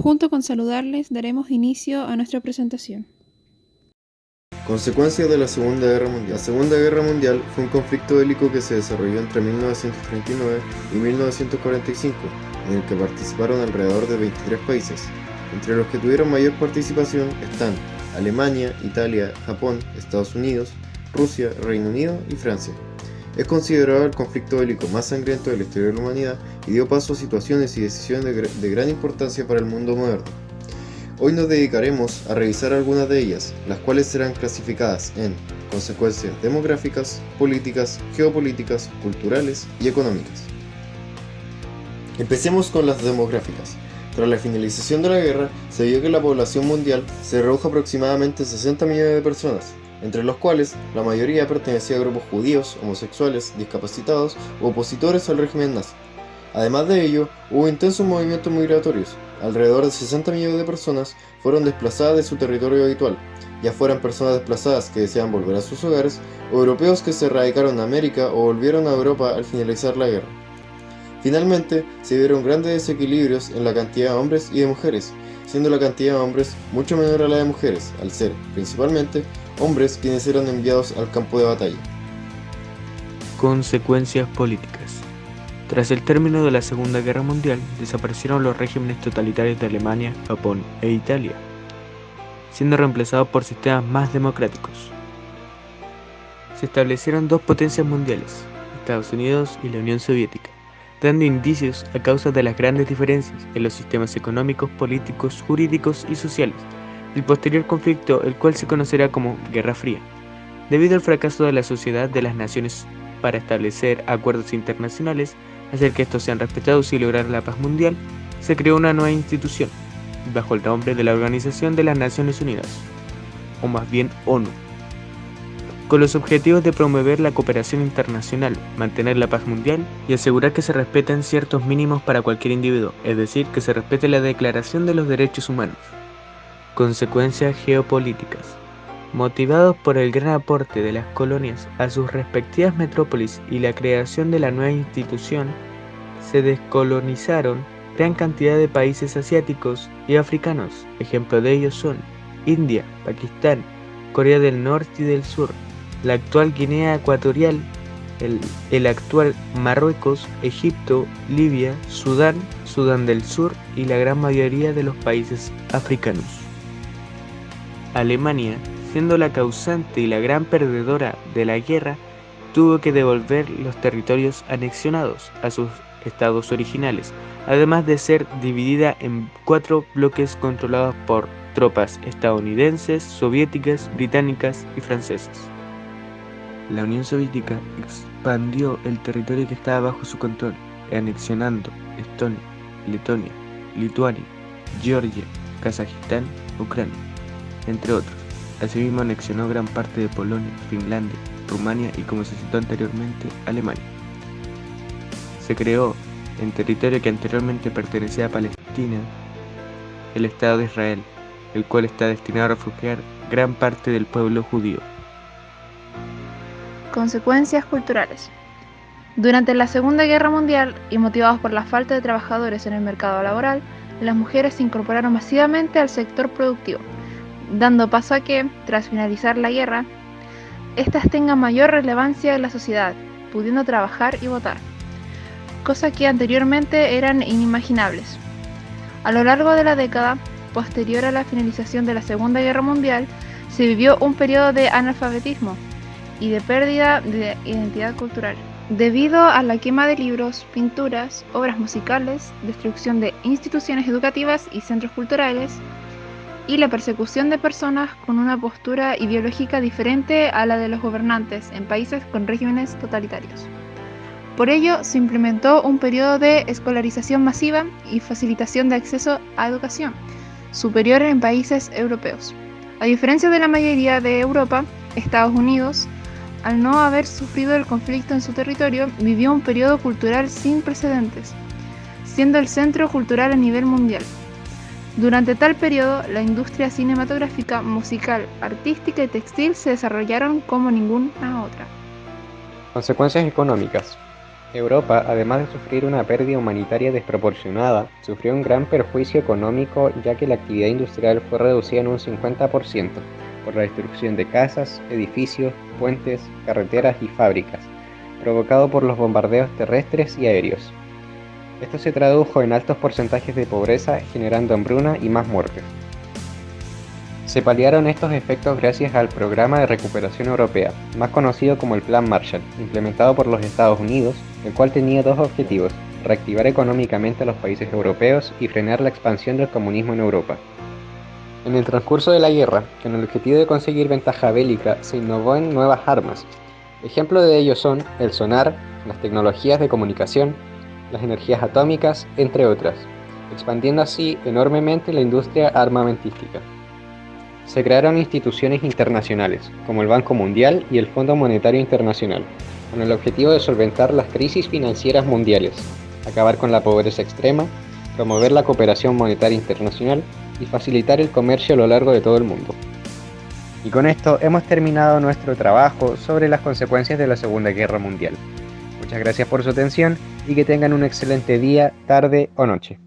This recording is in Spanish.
Junto con saludarles, daremos inicio a nuestra presentación. Consecuencias de la Segunda Guerra Mundial. La Segunda Guerra Mundial fue un conflicto bélico que se desarrolló entre 1939 y 1945, en el que participaron alrededor de 23 países. Entre los que tuvieron mayor participación están Alemania, Italia, Japón, Estados Unidos, Rusia, Reino Unido y Francia. Es considerado el conflicto bélico más sangriento de la historia de la humanidad y dio paso a situaciones y decisiones de gran importancia para el mundo moderno. Hoy nos dedicaremos a revisar algunas de ellas, las cuales serán clasificadas en consecuencias demográficas, políticas, geopolíticas, culturales y económicas. Empecemos con las demográficas. Tras la finalización de la guerra, se vio que la población mundial se redujo aproximadamente 60 millones de personas, entre los cuales la mayoría pertenecía a grupos judíos, homosexuales, discapacitados u opositores al régimen nazi. Además de ello, hubo intensos movimientos migratorios. Alrededor de 60 millones de personas fueron desplazadas de su territorio habitual, ya fueran personas desplazadas que deseaban volver a sus hogares, o europeos que se radicaron en América o volvieron a Europa al finalizar la guerra. Finalmente, se vieron grandes desequilibrios en la cantidad de hombres y de mujeres, siendo la cantidad de hombres mucho menor a la de mujeres, al ser, principalmente, hombres quienes eran enviados al campo de batalla. Consecuencias políticas. Tras el término de la Segunda Guerra Mundial, desaparecieron los regímenes totalitarios de Alemania, Japón e Italia, siendo reemplazados por sistemas más democráticos. Se establecieron dos potencias mundiales, Estados Unidos y la Unión Soviética, dando indicios a causa de las grandes diferencias en los sistemas económicos, políticos, jurídicos y sociales del posterior conflicto, el cual se conocerá como Guerra Fría. Debido al fracaso de la Sociedad de las Naciones para establecer acuerdos internacionales, hacer que estos sean respetados y lograr la paz mundial, se creó una nueva institución, bajo el nombre de la Organización de las Naciones Unidas, o más bien ONU, con los objetivos de promover la cooperación internacional, mantener la paz mundial y asegurar que se respeten ciertos mínimos para cualquier individuo, es decir, que se respete la Declaración de los Derechos Humanos. Consecuencias geopolíticas. Motivados por el gran aporte de las colonias a sus respectivas metrópolis y la creación de la nueva institución, se descolonizaron gran cantidad de países asiáticos y africanos. Ejemplo de ellos son India, Pakistán, Corea del Norte y del Sur, la actual Guinea Ecuatorial, el actual Marruecos, Egipto, Libia, Sudán, Sudán del Sur y la gran mayoría de los países africanos. Alemania, siendo la causante y la gran perdedora de la guerra, tuvo que devolver los territorios anexionados a sus estados originales, además de ser dividida en 4 bloques controlados por tropas estadounidenses, soviéticas, británicas y francesas. La Unión Soviética expandió el territorio que estaba bajo su control, anexionando Estonia, Letonia, Lituania, Georgia, Kazajistán, Ucrania, entre otros. Asimismo anexionó gran parte de Polonia, Finlandia, Rumania y, como se citó anteriormente, Alemania. Se creó, en territorio que anteriormente pertenecía a Palestina, el Estado de Israel, el cual está destinado a refugiar gran parte del pueblo judío. Consecuencias culturales. Durante la Segunda Guerra Mundial, y motivados por la falta de trabajadores en el mercado laboral, las mujeres se incorporaron masivamente al sector productivo, dando paso a que, tras finalizar la guerra, éstas tengan mayor relevancia en la sociedad, pudiendo trabajar y votar, cosa que anteriormente eran inimaginables. A lo largo de la década posterior a la finalización de la Segunda Guerra Mundial, se vivió un periodo de analfabetismo y de pérdida de identidad cultural, debido a la quema de libros, pinturas, obras musicales, destrucción de instituciones educativas y centros culturales, y la persecución de personas con una postura ideológica diferente a la de los gobernantes en países con regímenes totalitarios. Por ello, se implementó un periodo de escolarización masiva y facilitación de acceso a educación superior en países europeos. A diferencia de la mayoría de Europa, Estados Unidos, al no haber sufrido el conflicto en su territorio, vivió un periodo cultural sin precedentes, siendo el centro cultural a nivel mundial. Durante tal periodo, la industria cinematográfica, musical, artística y textil se desarrollaron como ninguna otra. Consecuencias económicas. Europa, además de sufrir una pérdida humanitaria desproporcionada, sufrió un gran perjuicio económico ya que la actividad industrial fue reducida en un 50% por la destrucción de casas, edificios, puentes, carreteras y fábricas, provocado por los bombardeos terrestres y aéreos. Esto se tradujo en altos porcentajes de pobreza, generando hambruna y más muertes. Se paliaron estos efectos gracias al Programa de Recuperación Europea, más conocido como el Plan Marshall, implementado por los Estados Unidos, el cual tenía dos objetivos: reactivar económicamente a los países europeos y frenar la expansión del comunismo en Europa. En el transcurso de la guerra, con el objetivo de conseguir ventaja bélica, se innovó en nuevas armas. Ejemplo de ello son el sonar, las tecnologías de comunicación, las energías atómicas, entre otras, expandiendo así enormemente la industria armamentística. Se crearon instituciones internacionales, como el Banco Mundial y el Fondo Monetario Internacional, con el objetivo de solventar las crisis financieras mundiales, acabar con la pobreza extrema, promover la cooperación monetaria internacional y facilitar el comercio a lo largo de todo el mundo. Y con esto hemos terminado nuestro trabajo sobre las consecuencias de la Segunda Guerra Mundial. Muchas gracias por su atención y que tengan un excelente día, tarde o noche.